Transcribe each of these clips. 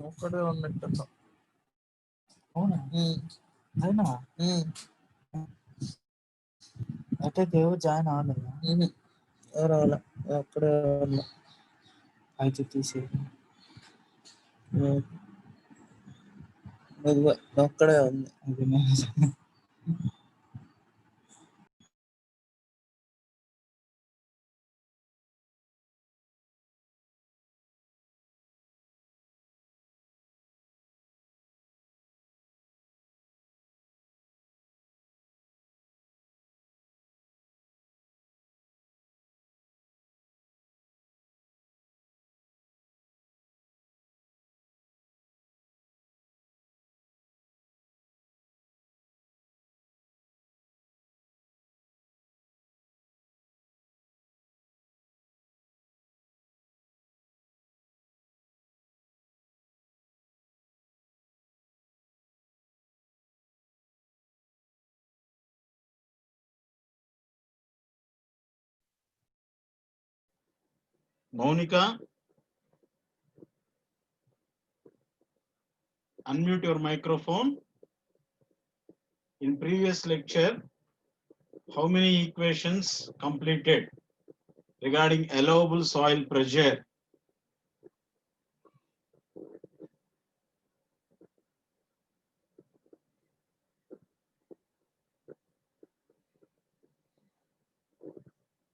ఒక్కడే ఉన్నట్టు. అవునా అవునా అయితే దేవుడు జాయిన్ అవ్వలేదా? రాలే, అక్కడే ఉన్నా. అయితే తీసే అక్కడే ఉంది. అది Monica, unmute your microphone. In previous lecture, how many equations completed regarding allowable soil pressure?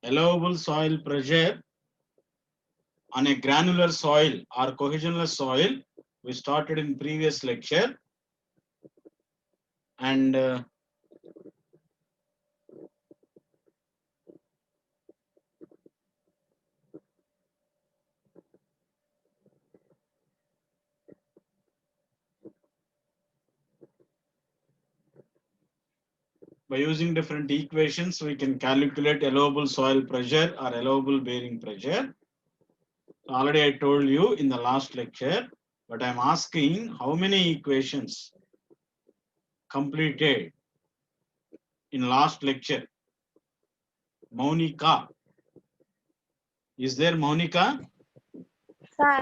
Allowable soil pressure on a granular soil or cohesionless soil, we started in previous lecture. And by using different equations, we can calculate allowable soil pressure or allowable bearing pressure. Already I told you in the last lecture, but I'm asking how many equations completed in last lecture? Monica. Is there Monica? Sir.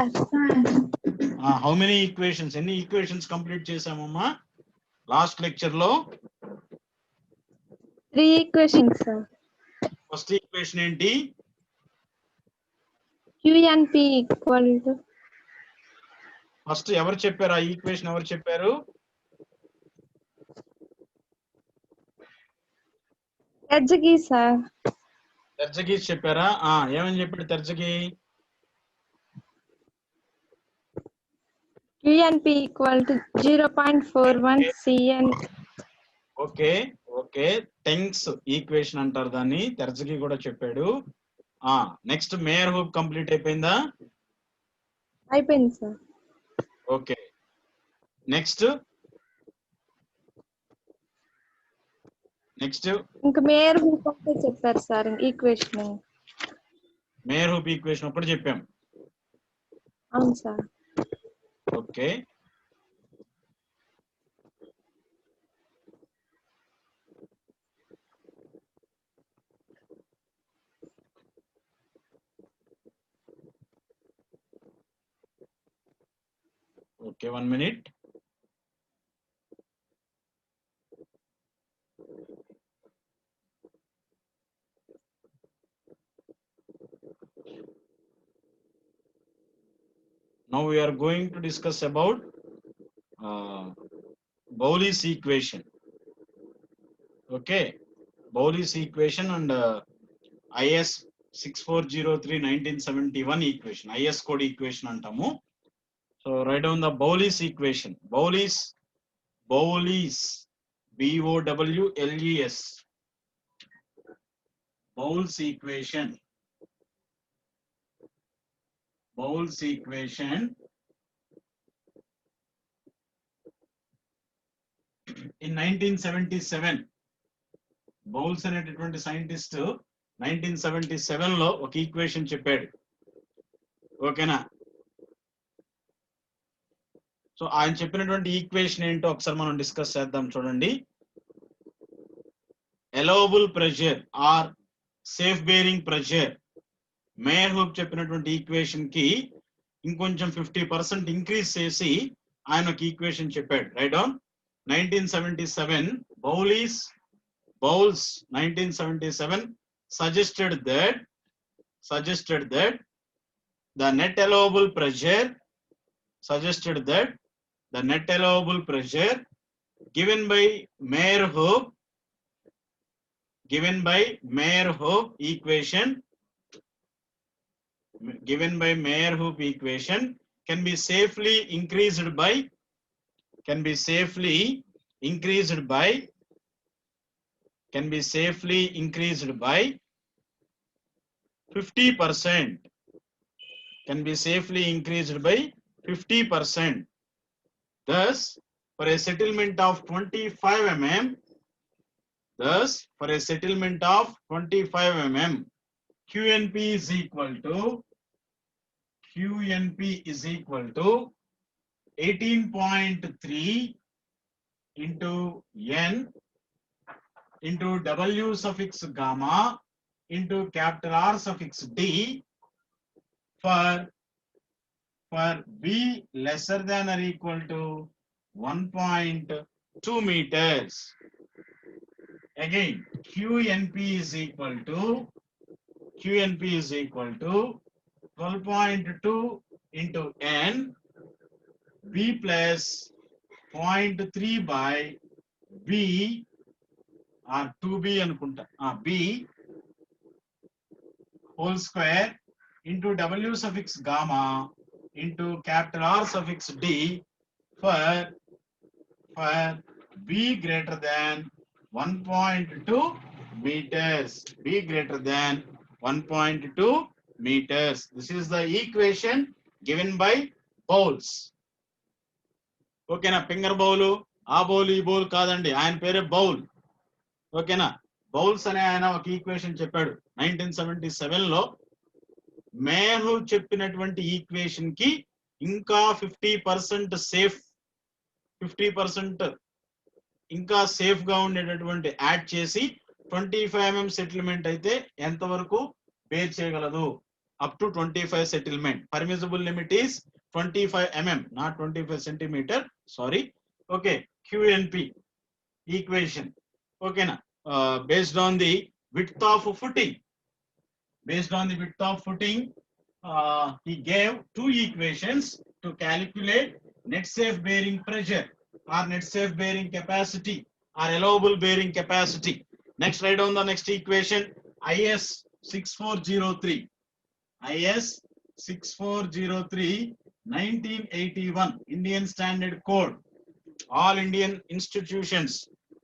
How many equations? Any equations complete chesamamma? Last lecture lo? 3 equations, sir. First equation enti? Q and P equal to. First evaru chepparu aa equation evaru chepparu? Terjagi, sir. Terjagi cheppara? Emani chepparu Terjagi? Q and P equal to 0.41 Cn. Okay టెంగ్స్ equation అంటారు దాన్ని. తెరచకి కూడా చెప్పాడు. Next mayor hoop complete అయిపోయిందా? అయిపోయింది sir. Okay next ఇంకా mayor hoop అంటే చెప్పారు sir equation. Mayor hoop equation ఒకటి చెప్పాం. అవును sir. Okay Okay, 1 minute. Now we are going to discuss about Bowley's equation. Okay, Bowley's equation and IS 6403 1971 equation, IS code equation antamu. So write down the Bowley's equation. Bowley's B-O-W-L-E-S. Bowl's equation. Bowl's equation in 1977. Bowles అనేటటువంటి scientist 1977 లో ఒక equation చెప్పాడు. ఓకేనా? So ఆయన చెప్పినటువంటి equation ఏంటో ఒకసారి మనం డిస్కస్ చేద్దాం. చూడండి, allowable pressure or safe bearing pressure. Meyerhof చెప్పినటువంటి ఈక్వేషన్ కి ఇంకొంచెం 50% ఇంక్రీజ్ చేసి ఆయన ఒక ఈక్వేషన్ చెప్పాడు. Write down. 1977 Bowles 1977 suggested that the net allowable pressure given by Mayer-Hope equation can be safely increased by 50%. Can be safely increased by 50%. Thus, for a settlement of 25 mm, QNP is equal to 18.3 into N into W suffix gamma into capital R suffix D for B lesser than or equal to 1.2 meters. Again, QNP is equal to 12.2 into N B plus 0.3 by B or 2B anukunta B whole square into W suffix gamma into capital R suffix D for B greater than 1.2 meters. B greater than 1.2 meters. This is the equation given by Bowles. ఓకేనా? Finger bowl, ఆ bowl ఈ bowl కాదండి, ఆయన పేరే bowl. ఓకేనా? Bowls అనే ఆయన ఒక ఈక్వేషన్ చెప్పాడు 1977 లో. మేయర్ చెప్పినటువంటి ఈక్వేషన్ కి ఇంకా 50% సేఫ్, 50% ఇంకా సేఫ్ గా ఉండేటటువంటి యాడ్ చేసి 25 mm సెటిల్మెంట్ అయితే ఎంతవరకు బేర్ చేయగలదు? Up to 25 settlement. Permissible limit is 25 mm, not 25 centimeter. Sorry. Okay. QNP equation. Okay na. Based on the width of footing. He gave two equations to calculate net safe bearing pressure or net safe bearing capacity or allowable bearing capacity. Next, write down the next equation. IS 6403. IS 6403 1981 Indian Standard Code. All Indian institutions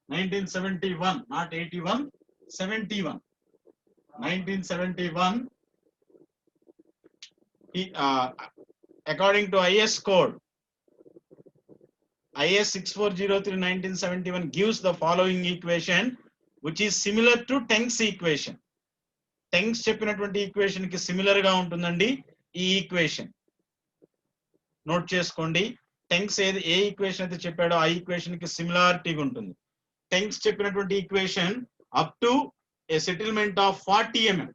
1971, not 81, 71. 1971. According to IS code, IS 6403 1971 gives the following equation, which is similar to Teng's equation. Teng's చెప్పినటువంటి equation కి similar గా ఉంటుందండి ఈ equation. Note చేసుకోండి. టెంక్స్ ఏ equation అయితే చెప్పాడో ఆ equation కి సిమిలారిటీగా ఉంటుంది. టెంక్స్ చెప్పినటువంటి equation up to A settlement of 40 mm.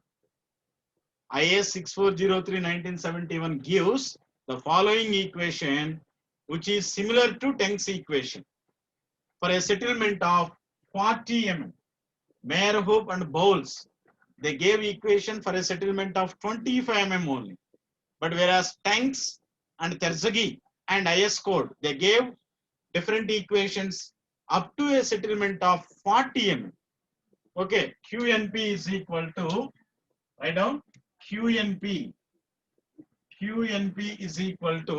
IS 6403 1971 gives the following equation, which is similar to Teng's equation. For a settlement of 40 mm, Mayer-Hope and Bowles, they gave equation for a settlement of 25 mm only. But whereas Teng's and Terzaghi and IS code, they gave different equations up to a settlement of 40 mm. Okay, QNP is equal to, write down, QNP is equal to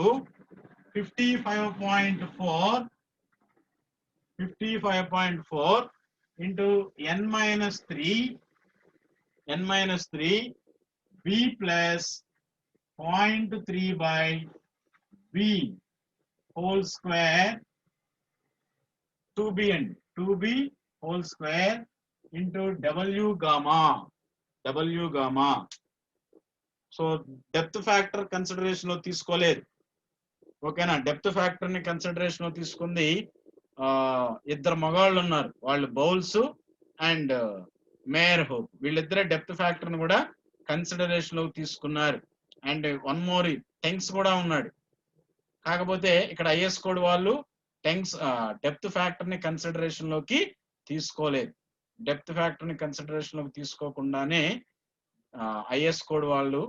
55.4 into n minus 3 B plus 0.3 by B whole square 2B and 2B whole square into W gamma. So depth factor consideration లో తీసుకోలేదు. ఓకేనా? Depth factor ని consideration లో తీసుకుంది ఇద్దరు మగాళ్ళు ఉన్నారు, వాళ్ళు బౌల్స్ అండ్ మేయర్ హోప్. వీళ్ళిద్దరే డెప్త్ ఫ్యాక్టర్ ని కూడా కన్సిడరేషన్ లో తీసుకున్నారు. అండ్ వన్ మోర్ టెంగ్స్ కూడా ఉన్నాడు. కాకపోతే ఇక్కడ ఐఎస్ కోడ్ వాళ్ళు టెంగ్స్ డెప్త్ ఫ్యాక్టర్ ని కన్సిడరేషన్ లోకి తీసుకోలేదు. డెప్త్ ఫ్యాక్టర్ ని కన్సిడరేషన్ లోకి తీసుకోకుండానే ఐఎస్ కోడ్ వాళ్ళు,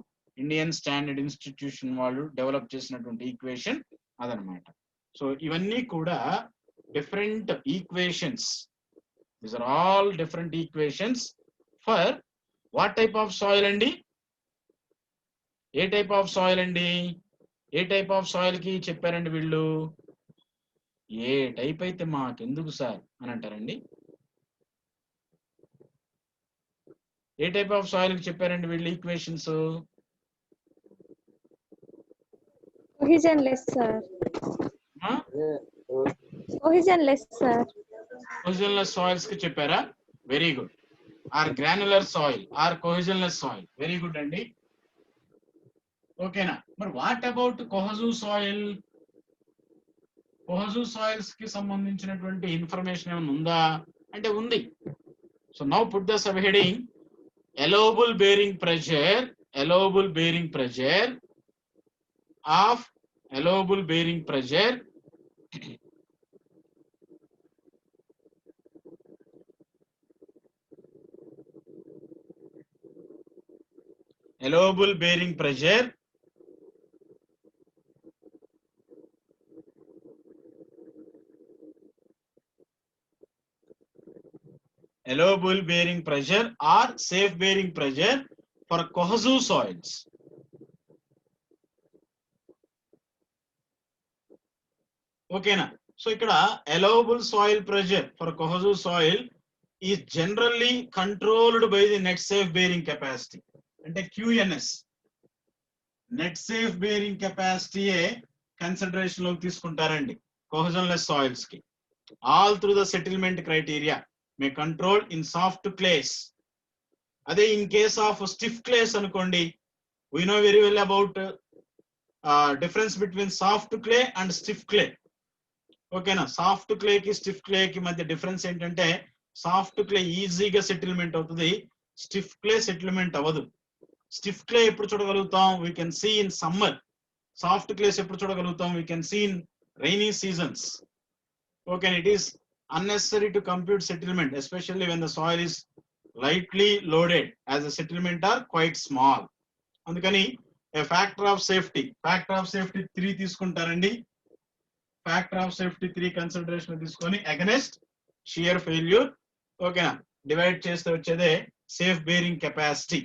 ఇండియన్ స్టాండర్డ్ ఇన్స్టిట్యూషన్ వాళ్ళు డెవలప్ చేసినటువంటి ఈక్వేషన్ అదనమాట. సో ఇవన్నీ కూడా different equations. These are all different equations for what type of soil అండి? ఏ టైప్ ఆఫ్ సాయిల్ అండి? ఏ టైప్ ఆఫ్ సాయిల్ కి చెప్పారండి వీళ్ళు? ఏ టైప్ అయితే మాకెందుకు సార్ అని అంటారండి. ఏ టైప్ ఆఫ్ సాయిల్ కి చెప్పారండి వీళ్ళు equations? Cohesionless, sir. Cohesionless, sir. Cohesionless soils కి చెప్పారా? Very good. Or granular soil or cohesionless soil. Very good అండి. ఓకేనా? మరి what about cohesive soil? cohesive soils కి సంబంధించినటువంటి ఇన్ఫర్మేషన్ ఏమైనా ఉందా అంటే ఉంది. So now put the sub heading allowable bearing pressure, allowable bearing pressure of allowable bearing pressure allowable bearing pressure allowable bearing pressure or safe bearing pressure for cohesive soils. ఓకేనా? So ఇక్కడ allowable soil pressure for cohesive soil is generally controlled by the net safe bearing capacity. అంటే QNS, net safe bearing capacity consideration లోకి తీసుకుంటారండి cohesionless soils కి. All through the settlement criteria may control in soft clays. అదే in case of stiff clays అనుకోండి, we know very well about difference between soft clay and stiff clay. ఓకేనా? Soft clay కి stiff clay కి మధ్య difference ఏంటంటే soft clay ఈజీగా settlement అవుతుంది, stiff clay settlement అవ్వదు. స్టిఫ్ క్లే ఎప్పుడు చూడగలుగుతాం? We can see in summer. Soft clays ఎప్పుడు చూడగలుగుతాం? We can see in rainy seasons. Okay, it is unnecessary to compute settlement, especially when the soil is lightly loaded as the settlement are quite small. అందుకని a factor of safety 3 తీసుకుంటారండి. Factor of safety 3 consideration తీసుకొని against shear failure. ఓకేనా? Divide చేస్తే వచ్చేదే safe bearing capacity.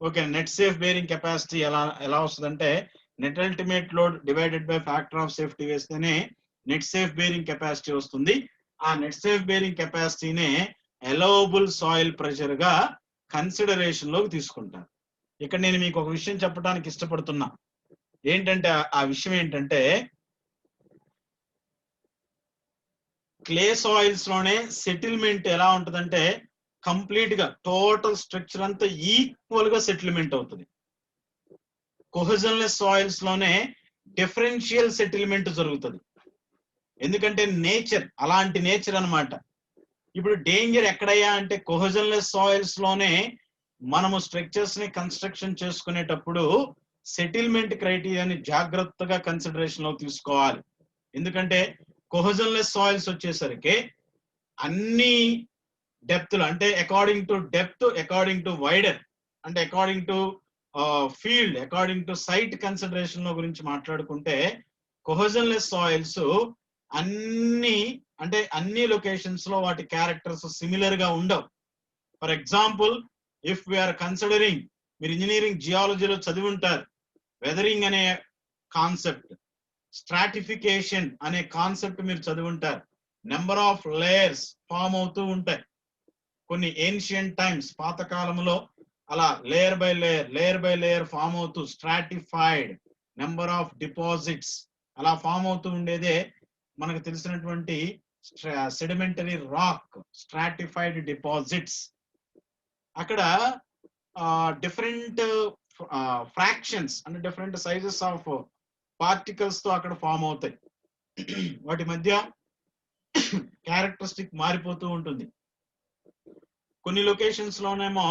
Okay, net safe bearing capacity ఎలా వస్తుందంటే net ultimate load divided by factor of safety వేస్తేనే net safe bearing capacity వస్తుంది. ఆ నెట్ సేఫ్ బేరింగ్ కెపాసిటీనే అలౌవబుల్ సాయిల్ ప్రెషర్ గా కన్సిడరేషన్ లోకి తీసుకుంటారు. ఇక్కడ నేను మీకు ఒక విషయం చెప్పడానికి ఇష్టపడుతున్నా. ఏంటంటే ఆ విషయం ఏంటంటే క్లే సాయిల్స్ లోనే సెటిల్మెంట్ ఎలా ఉంటుందంటే కంప్లీట్ గా టోటల్ స్ట్రక్చర్ అంతా ఈక్వల్ గా సెటిల్మెంట్ అవుతుంది. కోహెజన్లెస్ సాయిల్స్ లోనే డిఫరెన్షియల్ సెటిల్మెంట్ జరుగుతుంది. ఎందుకంటే నేచర్ అలాంటి నేచర్ అన్నమాట. ఇప్పుడు డేంజర్ ఎక్కడయ్యా అంటే కోహెజన్లెస్ సాయిల్స్ లోనే మనము స్ట్రక్చర్స్ ని కన్స్ట్రక్షన్ చేసుకునేటప్పుడు సెటిల్మెంట్ క్రైటీరియాని జాగ్రత్తగా కన్సిడరేషన్ లో తీసుకోవాలి. ఎందుకంటే కోహెజన్లెస్ సాయిల్స్ వచ్చేసరికి అన్ని డెప్త్లు అంటే according to depth, according to wider, అంటే according to field, according to site consideration లో గురించి మాట్లాడుకుంటే కోహెజన్లెస్ సాయిల్స్ అన్ని లొకేషన్స్ లో వాటి క్యారెక్టర్స్ సిమిలర్ గా ఉండవు. For example, if we're considering, మీరు ఇంజనీరింగ్ జియాలజీలో చదివి ఉంటారు, వెదరింగ్ అనే కాన్సెప్ట్, స్ట్రాటిఫికేషన్ అనే కాన్సెప్ట్ మీరు చదివి ఉంటారు. నెంబర్ ఆఫ్ లేయర్స్ ఫామ్ అవుతూ ఉంటాయి. కొన్ని ఏన్షియంట్ టైమ్స్, పాతకాలంలో అలా లేయర్ బై లేయర్ ఫామ్ అవుతూ స్ట్రాటిఫైడ్ నెంబర్ ఆఫ్ డిపాజిట్స్ అలా ఫామ్ అవుతూ ఉండేదే మనకు తెలిసినటువంటి సెడిమెంటరీ రాక్, స్ట్రాటిఫైడ్ డిపాజిట్స్. అక్కడ డిఫరెంట్ ఫ్రాక్షన్స్ అంటే డిఫరెంట్ సైజెస్ ఆఫ్ పార్టికల్స్ తో అక్కడ ఫామ్ అవుతాయి. వాటి మధ్య క్యారెక్టరిస్టిక్ మారిపోతూ ఉంటుంది. కొన్ని లొకేషన్స్ లోనేమో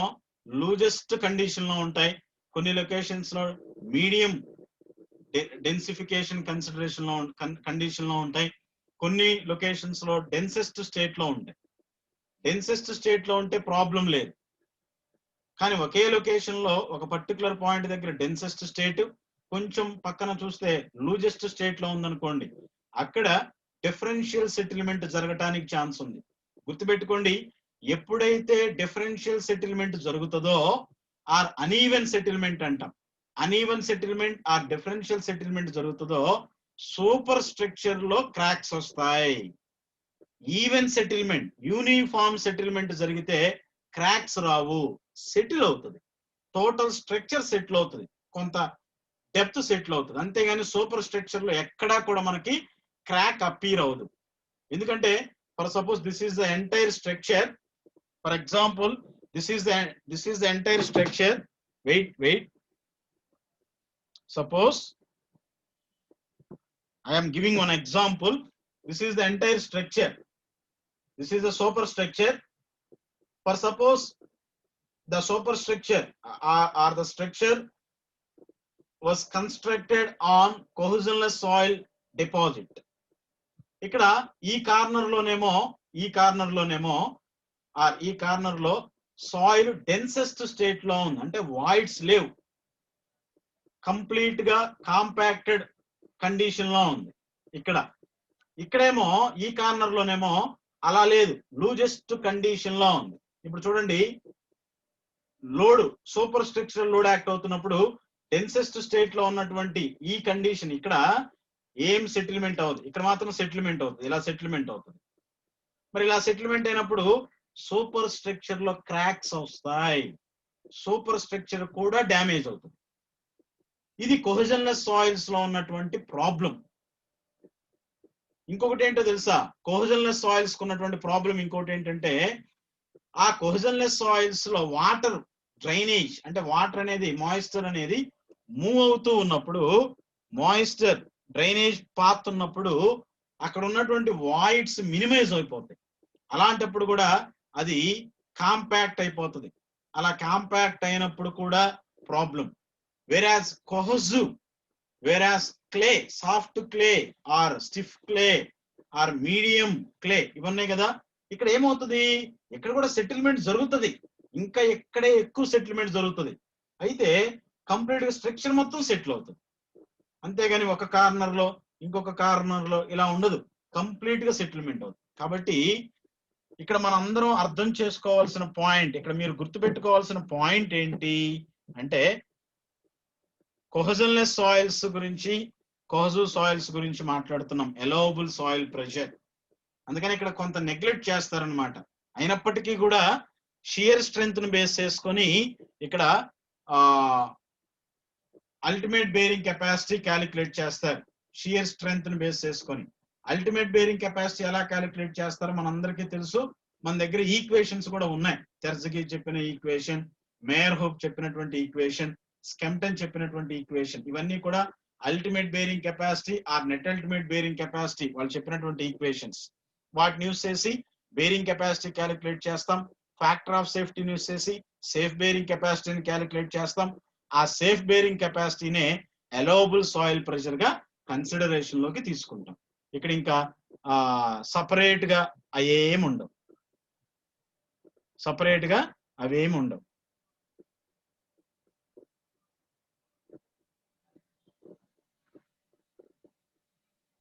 లూజెస్ట్ కండిషన్ లో ఉంటాయి, కొన్ని లొకేషన్స్ లో మీడియం డెన్సిఫికేషన్ కన్సిడరేషన్ లో కండిషన్ లో ఉంటాయి, కొన్ని లొకేషన్స్ లో డెన్సెస్ట్ స్టేట్ లో ఉంటాయి. డెన్సెస్ట్ స్టేట్ లో ఉంటే ప్రాబ్లం లేదు, కానీ ఒకే లొకేషన్ లో ఒక పర్టికులర్ పాయింట్ దగ్గర డెన్సెస్ట్ స్టేట్, కొంచెం పక్కన చూస్తే లూజెస్ట్ స్టేట్ లో ఉందనుకోండి, అక్కడ డిఫరెన్షియల్ సెటిల్మెంట్ జరగటానికి ఛాన్స్ ఉంది. గుర్తుపెట్టుకోండి, ఎప్పుడైతే డిఫరెన్షియల్ సెటిల్మెంట్ జరుగుతుందో ఆర్ అనీవెన్ సెటిల్మెంట్ అంటాం, uneven settlement or differential settlement జరుగుతుందో సూపర్ స్ట్రక్చర్ లో క్రాక్స్ వస్తాయి. ఈవెన్ సెటిల్మెంట్, యూనిఫామ్ సెటిల్మెంట్ జరిగితే క్రాక్స్ రావు, సెటిల్ అవుతుంది, టోటల్ స్ట్రక్చర్ సెటిల్ అవుతుంది, కొంత డెప్త్ సెటిల్ అవుతుంది. అంతేగాని సూపర్ స్ట్రక్చర్ లో ఎక్కడా కూడా మనకి క్రాక్ అపీర్ అవ్వదు. ఎందుకంటే for suppose this is the entire structure, for example this is the entire structure. Wait, suppose I am giving one example. This is the entire structure, this is the superstructure. For suppose the superstructure or the structure was constructed on cohesionless soil deposit. ఇక్కడ ఈ corner లోనేమో are ఈ corner లో soil densest state లో ఉంది, అంటే voids లేవు, complete గా కాంపాక్టెడ్ condition లో ఉంది. ఇక్కడేమో ఈ కార్నర్ లోనేమో అలా లేదు, లూజెస్ట్ కండిషన్ లో ఉంది. ఇప్పుడు చూడండి, load super structural load act అవుతున్నప్పుడు డెన్సెస్ట్ స్టేట్ లో ఉన్నటువంటి ఈ కండిషన్ ఇక్కడ ఏం సెటిల్మెంట్ అవుతుంది, ఇక్కడ మాత్రం సెటిల్మెంట్ అవుతుంది, ఇలా సెటిల్మెంట్ అవుతుంది. మరి ఇలా సెటిల్మెంట్ అయినప్పుడు సూపర్ స్ట్రక్చర్ లో క్రాక్స్ వస్తాయి, సూపర్ స్ట్రక్చర్ కూడా డ్యామేజ్ అవుతుంది. ఇది కోహెజన్లెస్ సాయిల్స్ లో ఉన్నటువంటి ప్రాబ్లం. ఇంకొకటి ఏంటో తెలుసా, కోహెజన్లెస్ సాయిల్స్ కు ఉన్నటువంటి ప్రాబ్లం ఇంకొకటి ఏంటంటే, ఆ కోహెజన్లెస్ సాయిల్స్ లో వాటర్ డ్రైనేజ్, అంటే వాటర్ అనేది మాయిశ్చర్ అనేది మూవ్ అవుతూ ఉన్నప్పుడు, మాయిశ్చర్ డ్రైనేజ్ పాత్ ఉన్నప్పుడు అక్కడ ఉన్నటువంటి వాయిడ్స్ మినిమైజ్ అయిపోతాయి. అలాంటప్పుడు కూడా అది కాంపాక్ట్ అయిపోతుంది. అలా కాంపాక్ట్ అయినప్పుడు కూడా problem. Whereas cohesive, whereas clay, soft clay or stiff clay or medium clay ఇవన్నీ కదా, ఇక్కడ ఏమవుతుంది, ఇక్కడ కూడా సెటిల్మెంట్ జరుగుతుంది, ఇంకా ఎక్కడే ఎక్కువ సెటిల్మెంట్ జరుగుతుంది. అయితే కంప్లీట్ గా స్ట్రక్చర్ మొత్తం సెటిల్ అవుతుంది. అంతేగాని ఒక కార్నర్ లో ఇంకొక కార్నర్ లో ఇలా ఉండదు, కంప్లీట్ గా సెటిల్మెంట్ అవుతుంది. కాబట్టి ఇక్కడ మనం అందరం అర్థం చేసుకోవాల్సిన పాయింట్, ఇక్కడ మీరు గుర్తుపెట్టుకోవాల్సిన పాయింట్ ఏంటి అంటే, కోహెజన్లెస్ సాయిల్స్ గురించి, కోహెజివ్ సాయిల్స్ గురించి మాట్లాడుతున్నాం, అలౌవబుల్ సాయిల్ ప్రెషర్. అందుకని ఇక్కడ కొంత నెగ్లెక్ట్ చేస్తారనమాట. అయినప్పటికీ కూడా షియర్ స్ట్రెంగ్త్ ను బేస్ చేసుకొని ఇక్కడ అల్టిమేట్ బేరింగ్ కెపాసిటీ క్యాలిక్యులేట్ చేస్తారు. షియర్ స్ట్రెంగ్త్ ను బేస్ చేసుకొని అల్టిమేట్ బేరింగ్ కెపాసిటీ ఎలా క్యాలిక్యులేట్ చేస్తారో మనందరికీ తెలుసు. మన దగ్గర ఈక్వేషన్స్ కూడా ఉన్నాయి. తెర్జకి చెప్పిన ఈక్వేషన్, మేయర్ హోప్ చెప్పినటువంటి ఈక్వేషన్, స్కెంప్టన్ చెప్పినటువంటి ఈక్వేషన్, ఇవన్నీ కూడా ultimate bearing capacity or net ultimate bearing capacity వాళ్ళు చెప్పినటువంటి ఈక్వేషన్స్. వాటిని యూస్ చేసి బేరింగ్ కెపాసిటీ క్యాలిక్యులేట్ చేస్తాం. ఫ్యాక్టర్ ఆఫ్ సేఫ్టీని యూస్ చేసి సేఫ్ బేరింగ్ కెపాసిటీని క్యాలిక్యులేట్ చేస్తాం. ఆ సేఫ్ బేరింగ్ కెపాసిటీనే అలౌవబుల్ సాయిల్ ప్రెషర్ గా కన్సిడరేషన్ లోకి తీసుకుంటాం. ఇక్కడ ఇంకా సపరేట్ గా అవేమి ఉండవు, సపరేట్ గా అవేమి ఉండవు.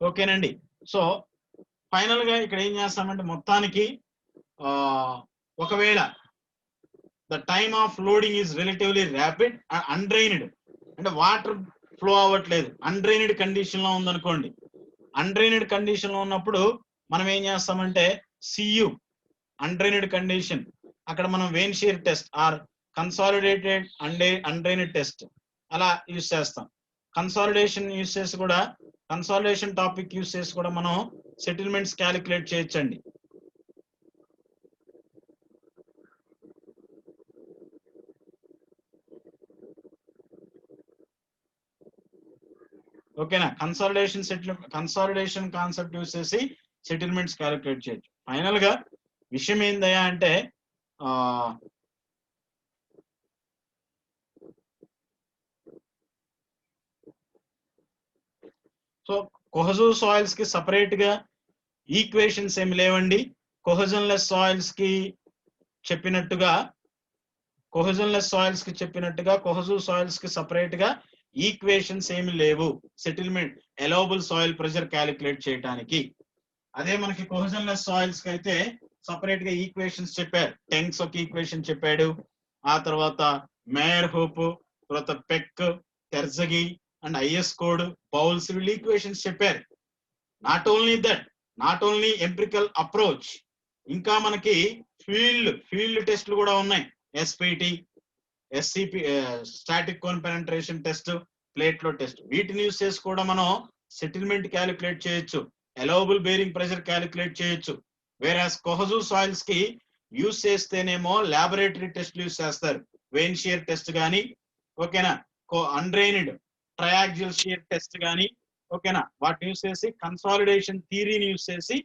ఓకేనండి. సో ఫైనల్ గా ఇక్కడ ఏం చేస్తామంటే, మొత్తానికి ఒకవేళ the time of loading is relatively rapid, undrained అంటే వాటర్ ఫ్లో అవ్వట్లేదు, అన్డ్రైన్డ్ కండిషన్ లో ఉందనుకోండి. అన్డ్రైన్డ్ కండిషన్ లో ఉన్నప్పుడు మనం ఏం చేస్తామంటే, సియు అన్డ్రైన్డ్ కండిషన్, అక్కడ మనం vane shear test or consolidated undrained test అలా యూస్ చేస్తాం. కన్సాలిడేషన్ యూస్ చేసి కూడా, కన్సాలిడేషన్ టాపిక్ యూస్ చేసి కూడా మనం సెటిల్మెంట్స్ క్యాలిక్యులేట్ చేయొచ్చండి. ఓకేనా, కన్సాలిడేషన్ కాన్సెప్ట్ యూస్ చేసి సెటిల్మెంట్స్ క్యాలిక్యులేట్ చేయొచ్చు. ఫైనల్ గా విషయం ఏందయ్యా అంటే, సో కొహెజివ్ సాయిల్స్ కి సపరేట్ గా ఈక్వేషన్స్ ఏమి లేవండి. కొహెజన్లెస్ సాయిల్స్ కి చెప్పినట్టుగా కొహెజివ్ సాయిల్స్ కి సపరేట్ గా ఈక్వేషన్స్ ఏమి లేవు settlement allowable soil pressure calculate చేయడానికి. అదే మనకి కొహెజన్లెస్ సాయిల్స్ కి అయితే సపరేట్ గా ఈక్వేషన్స్ చెప్పారు. టెంక్స్ ఒక ఈక్వేషన్ చెప్పాడు, ఆ తర్వాత మేయర్ హోప్, తర్వాత పెక్, టెర్జగి అండ్ ఐఎస్ కోడ్, బౌల్స్ వీళ్ళు ఈక్వేషన్స్ చెప్పారు. నాట్ ఓన్లీ ఎంపిరికల్ అప్రోచ్, ఇంకా మనకి ఫీల్డ్ టెస్ట్లు కూడా ఉన్నాయి. SPT, SCP, static cone penetration test, plate లో టెస్ట్, వీటిని యూస్ చేసి కూడా మనం సెటిల్మెంట్ క్యాలిక్యులేట్ చేయొచ్చు, అలౌబుల్ బేరింగ్ ప్రెషర్ క్యాలిక్యులేట్ చేయొచ్చు. వేరాస్ కొహెజివ్ సాయిల్స్ కి యూస్ చేస్తేనేమో ల్యాబొరేటరీ టెస్ట్లు యూస్ చేస్తారు, వెయిన్ షియర్ టెస్ట్ కానీ, ఓకేనా, అన్డ్రైన్డ్ ట్రయాక్సియల్ షియర్ టెస్ట్ కానీ, ఓకేనా, వాటిని యూస్ చేసి కన్సాలిడేషన్ థియరీని యూస్ చేసి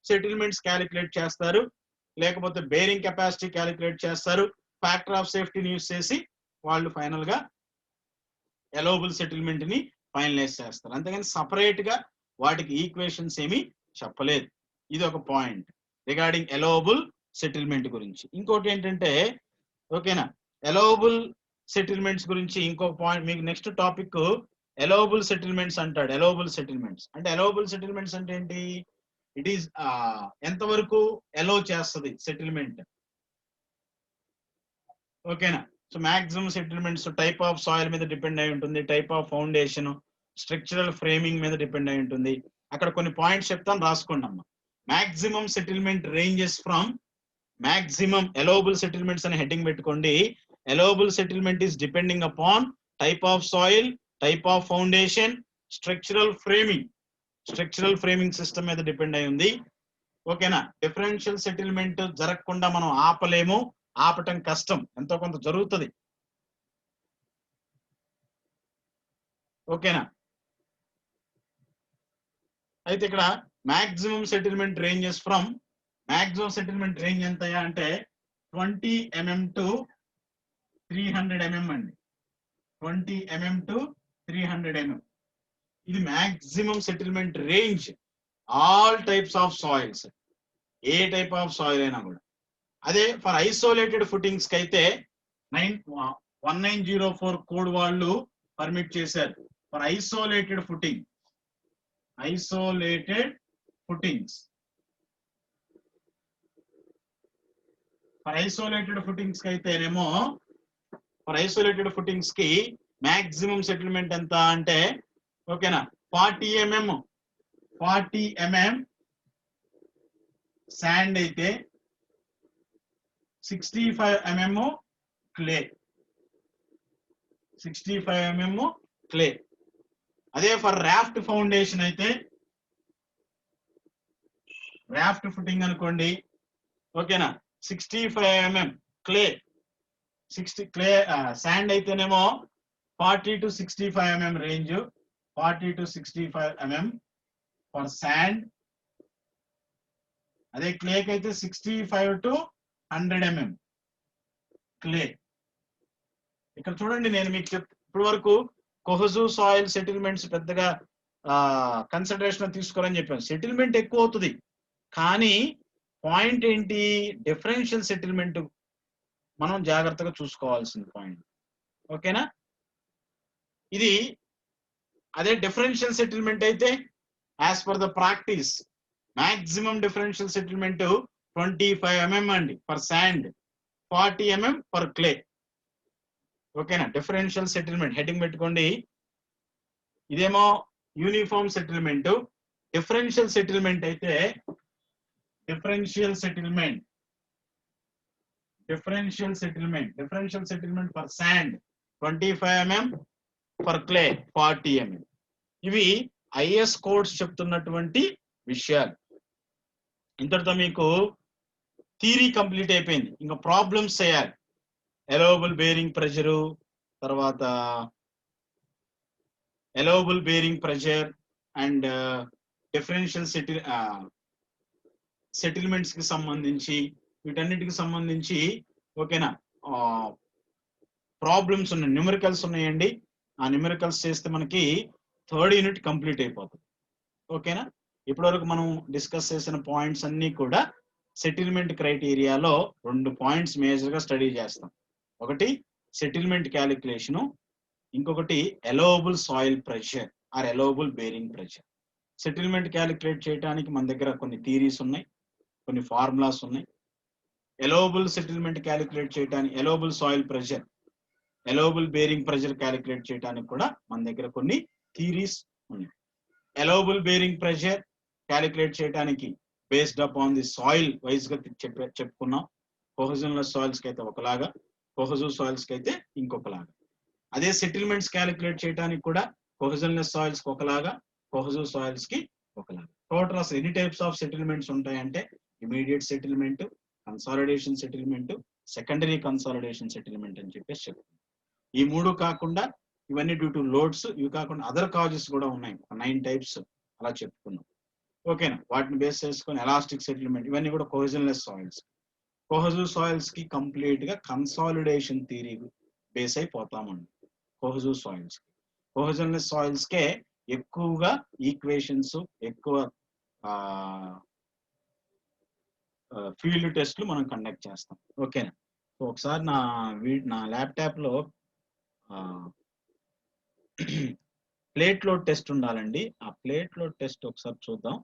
సెటిల్మెంట్స్ క్యాలిక్యులేట్ చేస్తారు. లేకపోతే బేరింగ్ కెపాసిటీ క్యాలిక్యులేట్ చేస్తారు, ఫ్యాక్టర్ ఆఫ్ సేఫ్టీని యూస్ చేసి వాళ్ళు ఫైనల్ గా అలౌబుల్ సెటిల్మెంట్ ని ఫైనలైజ్ చేస్తారు. అంతేగాని సపరేట్ గా వాటికి ఈక్వేషన్స్ ఏమి చెప్పలేదు. ఇది ఒక పాయింట్ రిగార్డింగ్ అలౌబుల్ సెటిల్మెంట్ గురించి. ఇంకోటి ఏంటంటే, ఓకేనా, అలౌబుల్ సెటిల్మెంట్స్ గురించి ఇంకొక పాయింట్ మీకు నెక్స్ట్ టాపిక్ అలౌబుల్ సెటిల్మెంట్స్ అంటాడు. అలౌబుల్ సెటిల్మెంట్స్ అంటే ఏంటి? ఇట్ ఈస్ ఎంతవరకు అలౌ చేస్తుంది సెటిల్మెంట్, ఓకేనా. So maximum settlements type of soil మీద డిపెండ్ అయి ఉంటుంది, type of foundation, structural framing మీద డిపెండ్ అయి ఉంటుంది. అక్కడ కొన్ని పాయింట్స్ చెప్తాను, రాసుకోండి అమ్మా. Maximum settlement ranges from maximum allowable settlements అని హెడ్డింగ్ పెట్టుకోండి. Allowable settlement is depending upon type of soil, type of foundation, structural framing system మీద డిపెండ్ అయి ఉంది, ఓకేనా. డిఫరెన్షియల్ సెటిల్మెంట్ జరగకుండా మనం ఆపలేము, ఆపటం కష్టం, ఎంతో కొంత జరుగుతుంది, ఓకేనా. అయితే ఇక్కడ maximum settlement ranges from, maximum settlement range ఎంతయా అంటే 20 mm to 300 mm అండి. 20 mm to 300 mm ఇది maximum settlement range, all types of soils, A type of soil అయినా కూడా. అదే ఫర్ ఐసోలేటెడ్ ఫుటింగ్స్ కి అయితే 1904 కోడ్ వాళ్ళు పర్మిట్ చేశారు. ఫర్ ఐసోలేటెడ్ ఫుటింగ్స్ కి అయితేనేమో, ఫర్ ఐసోలేటెడ్ ఫుటింగ్స్ కి మాక్సిమం సెటిల్మెంట్ ఎంత అంటే, ఓకేనా, 40 mm శాండ్ అయితే 65 mm క్లే, 65 mm క్లే. అదే ఫర్ రాఫ్ట్ ఫౌండేషన్ అయితే, రాఫ్ట్ ఫుటింగ్ అనుకోండి, ఓకేనా, 65 mm క్లే, 60 క్లే శాండ్ అయితేనేమో 40 to 65 mm range, 40 to 65 mm for sand. అదే క్లేకి అయితే 65 to 100 mm క్లే. ఇక్కడ చూడండి, నేను మీకు ఇప్పటి వరకు కొహెజివ్ సాయిల్ సెటిల్మెంట్స్ పెద్దగా కన్సిడరేషన్ తీసుకోవాలని చెప్పాను. సెటిల్మెంట్ ఎక్కువ అవుతుంది, కానీ పాయింట్ ఏంటి, డిఫరెన్షియల్ సెటిల్మెంట్ మనం జాగ్రత్తగా చూసుకోవాల్సిన పాయింట్, ఓకేనా. ఇది అదే డిఫరెన్షియల్ సెటిల్మెంట్ అయితే as per the practice maximum differential settlement 25 mm అండి for sand, 40 mm for clay, ఓకేనా. డిఫరెన్షియల్ సెటిల్మెంట్ హెడ్డింగ్ పెట్టుకోండి. ఇదేమో యూనిఫామ్ సెటిల్మెంట్. డిఫరెన్షియల్ సెటిల్మెంట్ అయితే differential settlement for sand 25 mm, for clay 40 mm. ఇవి ఐఎస్ కోడ్స్ చెప్తున్నటువంటి విషయాలు. ఇంతటితో మీకు థియరీ కంప్లీట్ అయిపోయింది. ఇంకా ప్రాబ్లమ్స్ చేయాలి. అలౌబుల్ బేరింగ్ ప్రెషరు, తర్వాత allowable bearing pressure and differential settlements కి సంబంధించి, వీటన్నిటికి సంబంధించి, ఓకేనా, ప్రాబ్లమ్స్ ఉన్నాయి, న్యూమరికల్స్ ఉన్నాయండి. ఆ న్యూమరికల్స్ చేస్తే మనకి 3rd యూనిట్ కంప్లీట్ అయిపోతుంది. ఓకేనా? ఇప్పటివరకు మనం డిస్కస్ చేసిన పాయింట్స్ అన్ని కూడా సెటిల్మెంట్ క్రైటీరియాలో 2 పాయింట్స్ మేజర్ గా స్టడీ చేస్తాం. ఒకటి సెటిల్మెంట్ క్యాలిక్యులేషను, ఇంకొకటి allowable soil pressure or allowable bearing pressure. Settlement calculate చేయడానికి మన దగ్గర కొన్ని థియరీస్ ఉన్నాయి, కొన్ని ఫార్ములాస్ ఉన్నాయి. అలౌవబుల్ సెటిల్మెంట్ క్యాలిక్యులేట్ చేయడానికి, allowable soil pressure, allowable bearing pressure calculate చేయడానికి కూడా మన దగ్గర కొన్ని థియరీస్ ఉన్నాయి. అలౌవబుల్ బేరింగ్ ప్రెషర్ క్యాలిక్యులేట్ చేయడానికి based upon the soil wise గా చెప్పుకున్నాం. కోహెజన్లెస్ సాయిల్స్ కి అయితే ఒకలాగా, కోహెజివ్ సాయిల్స్ కి అయితే ఇంకొకలాగా. అదే సెటిల్మెంట్స్ క్యాలిక్యులేట్ చేయడానికి కూడా కోహెజన్లెస్ సాయిల్స్ కి ఒకలాగా, కోహెజివ్ సాయిల్స్ కి ఒకలాగా. టోటల్ అసలు ఎన్ని టైప్స్ ఆఫ్ సెటిల్మెంట్స్ ఉంటాయంటే immediate settlement, consolidation settlement, secondary consolidation settlement అని చెప్పేసి చెప్తాం. ఈ 3 కాకుండా ఇవన్నీ డ్యూ టు లోడ్స్, ఇవి కాకుండా అదర్ కాజెస్ కూడా ఉన్నాయి, 9 టైప్స్ అలా చెప్పుకున్నాం. ఓకేనా? వాటిని బేస్ చేసుకొని ఎలాస్టిక్ సెటిల్మెంట్, ఇవన్నీ కూడా కోహెజన్లెస్ సాయిల్స్. కోహెజివ్ సాయిల్స్ కి కంప్లీట్ గా కన్సాలిడేషన్ థియరీ బేస్ అయిపోతామండి. కోహెజివ్ సాయిల్స్, కోహెజన్లెస్ సాయిల్స్ కే ఎక్కువగా ఈక్వేషన్స్, ఎక్కువ ఫీల్డ్ టెస్ట్లు మనం కండక్ట్ చేస్తాం. ఓకేనా? సో ఒకసారి నా ల్యాప్టాప్ లో ప్లేట్ లోడ్ టెస్ట్ ఉండాలండి. ఆ ప్లేట్ లోడ్ టెస్ట్ ఒకసారి చూద్దాం.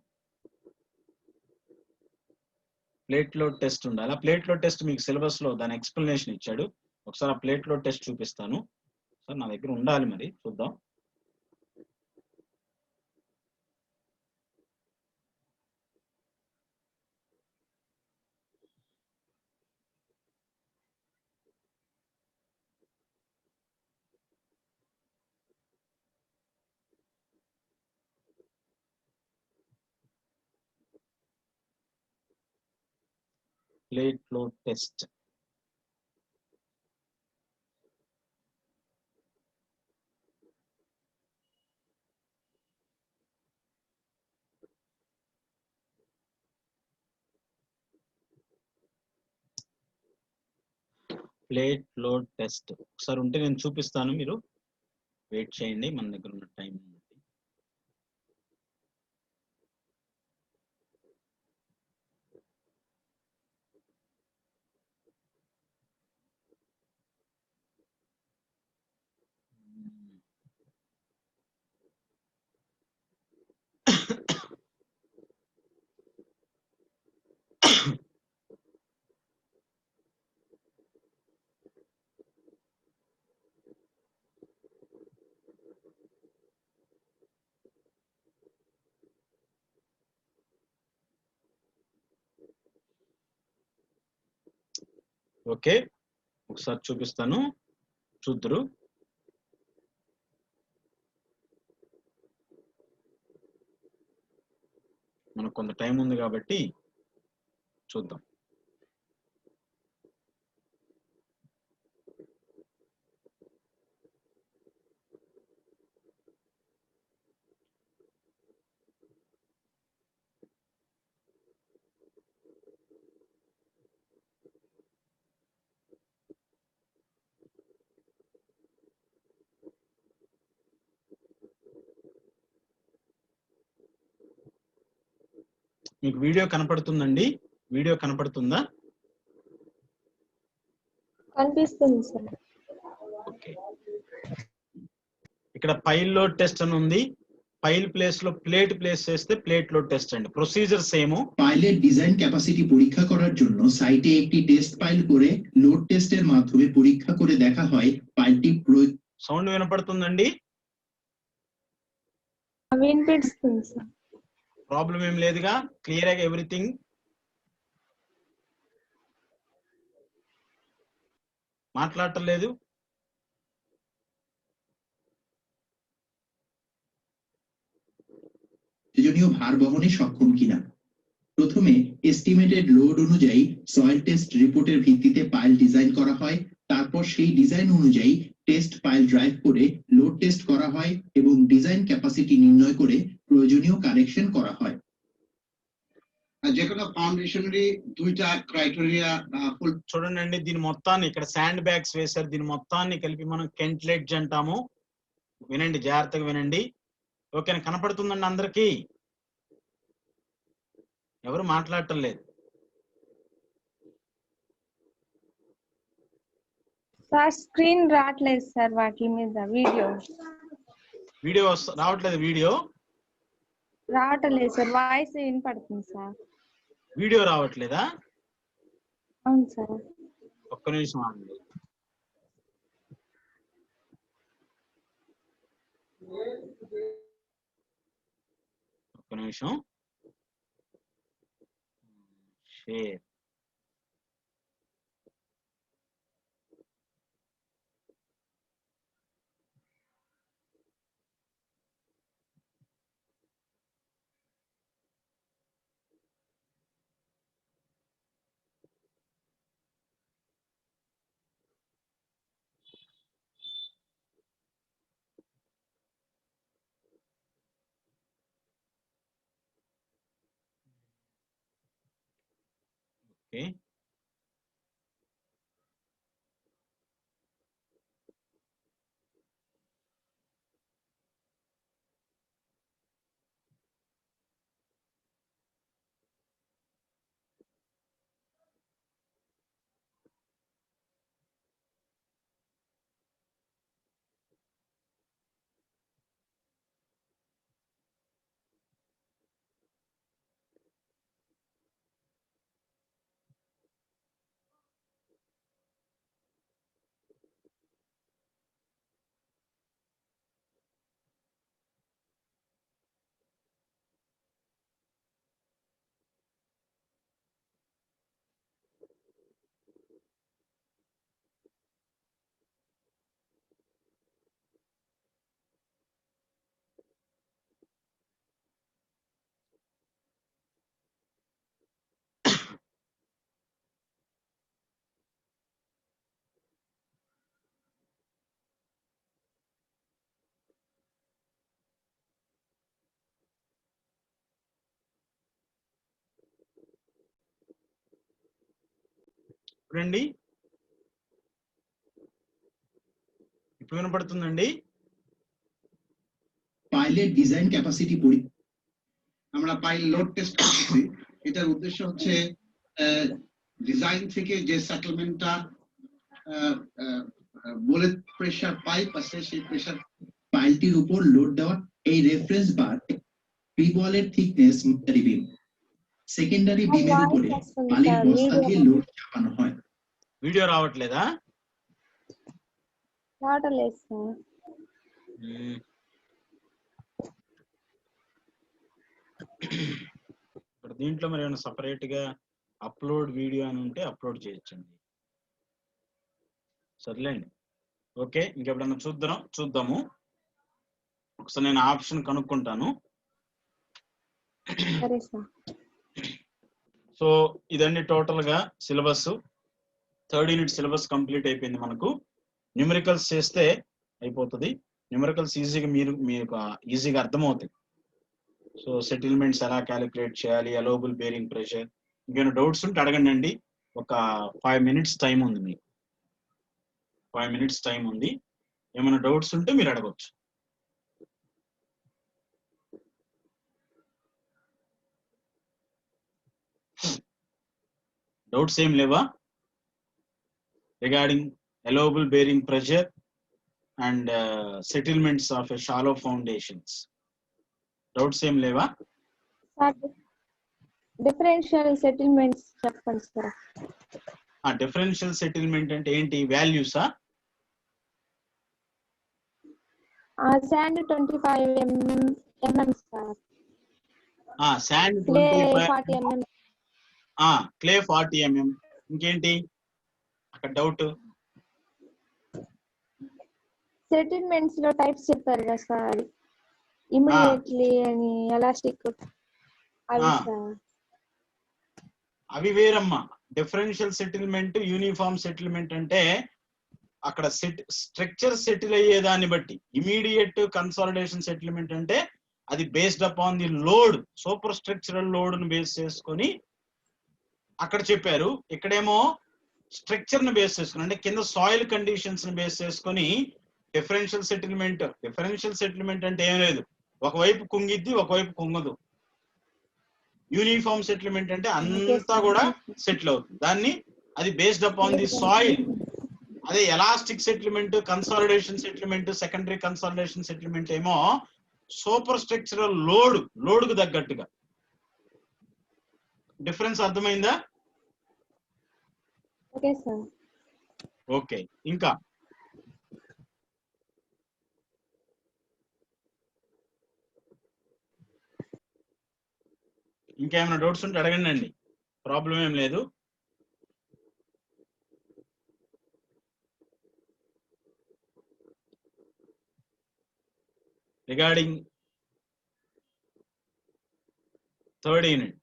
ప్లేట్ లోడ్ టెస్ట్ ఉండాలి. ఆ ప్లేట్ లోడ్ టెస్ట్ మీకు సిలబస్ లో దాని ఎక్స్ప్లెనేషన్ ఇచ్చాడు. ఒకసారి ఆ ప్లేట్ లోడ్ టెస్ట్ చూపిస్తాను. సార్ నా దగ్గర ఉండాలి, మరి చూద్దాం. Plate load test. Plate load test ఒకసారి ఉంటే నేను చూపిస్తాను, మీరు వెయిట్ చేయండి. మన దగ్గర ఉన్న టైం ఓకే, ఒకసారి చూపిస్తాను, చూద్దరు. మనకు కొంత టైం ఉంది కాబట్టి చూద్దాం. మీకు వీడియో కనపడుతుందండి? వీడియో కనపడుతుందా? కనిపిస్తుంది సార్. ఓకే, ఇక్కడ పైల్ లోడ్ టెస్ట్ అని ఉంది. పైల్ প্লেস లో প্লেট প্লেস చేస్తే প্লেট লোড টেস্ট అండి. প্রসিজার సేম. পাইলের ডিজাইন ক্যাপাসিটি পরীক্ষা করার জন্য সাইটে একটি টেস্ট পাইল করে লোড টেস্টের মাধ্যমে পরীক্ষা করে দেখা হয় পাইলটি సౌండ్ వినపడుతుందండి? వినిపిస్తుంది సార్. ప్రాబ్లం ఏం లేదుగా? క్లియర్ గా ఎవ్రీథింగ్? మాట్లాడటం లేదు? প্রয়োজনীয় ভার বহনে সক্ষম কিনা। প্রথমে এস্টিমেটেড লোড অনুযায়ী সয়েল টেস্ট রিপোর্টের ভিত্তিতে পাইল ডিজাইন করা হয়। তারপর সেই ডিজাইন অনুযায়ী টেস্ট পাইল ড্রাইভ করে লোড টেস্ট করা হয় এবং ডিজাইন ক্যাপাসিটি নির্ণয় করে প্রয়োজনীয় কারেকশন করা হয়। যে কোনো ফাউండేషనరీ দুইটা క్రైటీరియా చూడండి. దీని మొత్తాన్ని ఇక్కడ శాండ్ బ్యాగ్స్ వేశారు. దీని మొత్తాన్ని కలిపి మనం కెంట్లెడ్జ్ అంటాము. వినండి, జాగ్రత్తగా వినండి. ఓకేనా? కనపడుతుందండి అందరికి? ఎవరు మాట్లాడటం లేదు. సార్ స్క్రీన్ రావట్లేదు సార్ వాటి మీద వీడియో రావట్లేదు. వీడియో రావట్లేదు సార్, వాయిస్ వినపడుతుంది సార్. వీడియో రావట్లేదా? అవును సార్. ఒక్క నిమిషం ఆగండి. ఒక్క నిమిషం. షేర్. ఓకే. చూడండి, ఇప్పుడు వినపడుతుందండి. পাইলেট ডিজাইন ক্যাপাসিটি পরীক্ষা আমরা পাইল লোড টেস্ট করতেছি। এটার উদ্দেশ্য হচ্ছে ডিজাইন থেকে যে সেটেলমেন্টটা বুলেট প্রেসার পাইপ আছে সেই প্রেসার পাইলটির উপর লোড দেওয়া এই রেফারেন্স বার প্রি বলের থিকনেস রিভিউ সেকেন্ডারি বিমের উপরে বালির বস্তা দিয়ে লোড চাপানো হয়। వీడియో రావట్లేదా? రావట్లేదు సార్. ఇప్పుడు దీంట్లో మరి ఏమైనా సపరేట్ గా అప్లోడ్ వీడియో అని ఉంటే అప్లోడ్ చేయొచ్చండి. సర్లేండి. ఓకే, ఇంకెప్పుడన్నా చూద్దాము. ఒకసారి నేను ఆప్షన్ కనుక్కుంటాను. సరే సార్. సో ఇదండి టోటల్ గా syllabus. 3rd unit syllabus complete అయిపోయింది. మనకు న్యూమరికల్స్ చేస్తే అయిపోతుంది. న్యూమరికల్స్ మీకు ఈజీగా అర్థమవుతాయి. సో సెటిల్మెంట్స్ ఎలా క్యాలిక్యులేట్ చేయాలి, అలోబుల్ బేరింగ్ ప్రెషర్, ఇంకేమైనా డౌట్స్ ఉంటే అడగండి. ఒక 5 minutes టైం ఉంది మీకు. 5 minutes టైం ఉంది. ఏమైనా డౌట్స్ ఉంటే మీరు అడగవచ్చు. డౌట్స్ ఏం లేవా regarding allowable bearing pressure and settlements of a shallow foundations? Doubts ఏం లేవా? సార్ డిఫరెన్షియల్ సెటిల్మెంట్స్ చెప్పండి సార్. డిఫరెన్షియల్ సెటిల్మెంట్ అంటే ఏంటి? వాల్యూసా? Sand 25 mm sir. Sand 40 mm. Clay 40 mm. ఇంకేంటి అక్కడ డౌట్? సెటిల్మెంట్స్ లో టైప్స్ చెప్పారు కదా సార్, ఇమిడియట్లీ అని ఎలాస్టిక్ అవి సార్. అవి వేరమ్మా. డిఫరెన్షియల్ సెటిల్మెంట్, యూనిఫామ్ సెటిల్మెంట్ అంటే అక్కడ స్ట్రక్చర్ సెటిల్ అయ్యే దాన్ని బట్టి. ఇమీడియట్ కన్సాలిడేషన్ సెటిల్మెంట్ అంటే అది based upon the load, super structural load ను బేస్ చేసుకొని అక్కడ చెప్పారు. ఇక్కడేమో స్ట్రక్చర్ ను బేస్ చేసుకుని, అంటే కింద సాయిల్ కండిషన్స్ ని బేస్ చేసుకొని డిఫరెన్షియల్ సెటిల్మెంట్. డిఫరెన్షియల్ సెటిల్మెంట్ అంటే ఏం లేదు, ఒకవైపు కుంగిద్ది ఒకవైపు కుంగదు. యూనిఫామ్ సెటిల్మెంట్ అంటే అంతా కూడా సెటిల్ అవుతుంది. దాన్ని అది బేస్డ్ అపాన్ ది సాయిల్. అదే elastic settlement, consolidation settlement, secondary consolidation settlement ఏమో సూపర్ స్ట్రక్చరల్ లోడ్ కు తగ్గట్టుగా. డిఫరెన్స్ అర్థమైందా? Okay sir. ఓకే, ఇంకా ఇంకేమైనా డౌట్స్ ఉంటే అడగండి అండి, ప్రాబ్లం ఏం లేదు. Regarding third unit.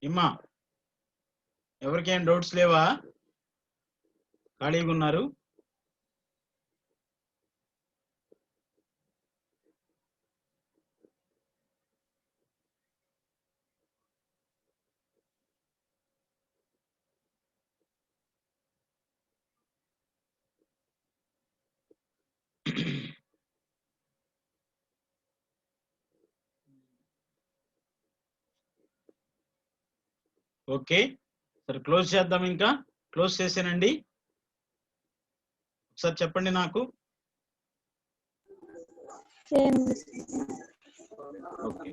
ఇమ్మా, ఎవరికేం డౌట్స్ లేవా? ఖాళీగా ఉన్నారు? ఓకే, సరే క్లోజ్ చేద్దాం. ఇంకా క్లోజ్ చేసానండి, ఒకసారి చెప్పండి నాకు. ఓకే.